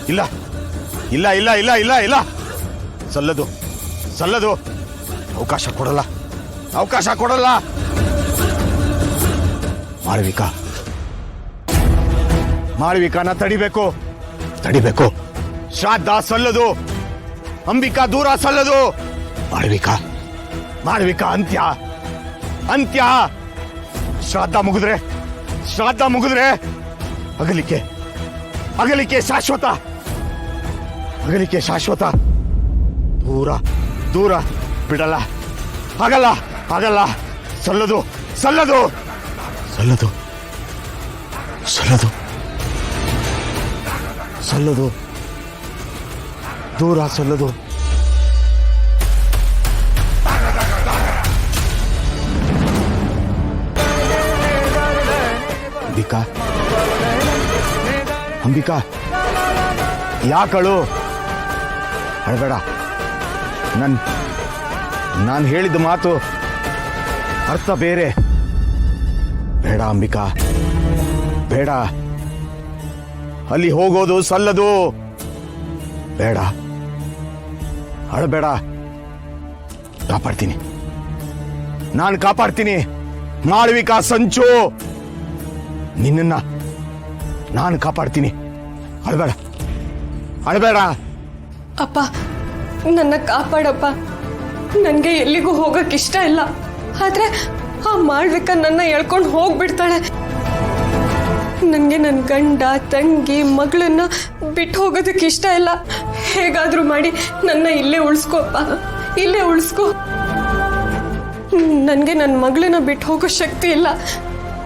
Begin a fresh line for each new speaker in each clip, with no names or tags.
ಇಲ್ಲ ಇಲ್ಲ ಇಲ್ಲ ಇಲ್ಲ ಇಲ್ಲ ಇಲ್ಲ ಸಲ್ಲದು ಸಲ್ಲದು ಅವಕಾಶ ಕೊಡಲ್ಲ ಅವಕಾಶ ಕೊಡಲ್ಲ ಮಾಳವಿಕಾನ ತಡಿಬೇಕು ತಡಿಬೇಕು ಶ್ರಾದ್ದ ಸಲ್ಲದು ಅಂಬಿಕಾ ದೂರ ಸಲ್ಲದು ಮಾಳವಿಕಾ ಅಂತ್ಯ ಅಂತ್ಯ ಶ್ರಾದ್ದ ಮುಗಿದ್ರೆ ಅಗಲಿಕೆ ಶಾಶ್ವತ ದೂರ ದೂರ ಬಿಡಲ್ಲ ಆಗಲ್ಲ ಸಲ್ಲದು ದೂರ ಸಲ್ಲದು ಅಂಬಿಕಾ ಯಾಕಳು ಅಳಬೇಡ ನಾನು ಹೇಳಿದ ಮಾತು ಅರ್ಥ ಬೇರೆ ಬೇಡ ಅಂಬಿಕಾ ಬೇಡ ಅಲ್ಲಿ ಹೋಗೋದು ಸಲ್ಲದು ಬೇಡ ಅಳಬೇಡ ನಾನು ಕಾಪಾಡ್ತೀನಿ ಮಾಳವಿಕಾ ಸಂಚು ನಿನ್ನ ನಾನು ಕಾಪಾಡ್ತೀನಿ ಅಳಬೇಡ
ಅಪ್ಪ ನನ್ನ ಕಾಪಾಡಪ್ಪ ನನಗೆ ಎಲ್ಲಿಗೂ ಹೋಗಕ್ಕೆ ಇಷ್ಟ ಇಲ್ಲ ಆದ್ರೆ ಆ ಮಾಳ್ವಿಕ ನನ್ನ ಎಳ್ಕೊಂಡು ಹೋಗ್ಬಿಡ್ತಾಳೆ ನನಗೆ ನನ್ನ ಗಂಡ ತಂಗಿ ಮಗಳನ್ನ ಬಿಟ್ಟು ಹೋಗೋದಕ್ಕೆ ಇಷ್ಟ ಇಲ್ಲ ಹೇಗಾದ್ರೂ ಮಾಡಿ ನನ್ನ ಇಲ್ಲೇ ಉಳಿಸ್ಕೋಪ್ಪ ಇಲ್ಲೇ ಉಳಿಸ್ಕೋ ನನಗೆ ನನ್ನ ಮಗಳನ್ನ ಬಿಟ್ಟು ಹೋಗೋ ಶಕ್ತಿ ಇಲ್ಲ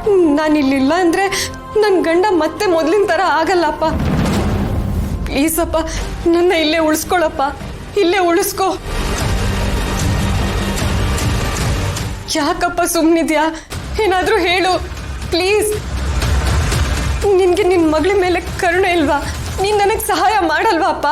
ನಾನಿಲ್ಲಿಲ್ಲ ಅಂದ್ರೆ ನನ್ನ ಗಂಡ ಮತ್ತೆ ಮೊದಲಿನ ಥರ ಆಗಲ್ಲಪ್ಪ ಪ್ಲೀಸ್ ಅಪ್ಪ ನನ್ನ ಇಲ್ಲೇ ಉಳಿಸ್ಕೊಳಪ್ಪ ಇಲ್ಲೇ ಉಳಿಸ್ಕೋ ಯಾಕಪ್ಪ ಸುಮ್ಮನಿದ್ಯಾ ಏನಾದರೂ ಹೇಳು ಪ್ಲೀಸ್ ನಿನಗೆ ನಿನ್ನ ಮಗಳ ಮೇಲೆ ಕರುಣೆ ಇಲ್ವಾ ನೀನು ನನಗೆ ಸಹಾಯ ಮಾಡಲ್ವಾ ಅಪ್ಪ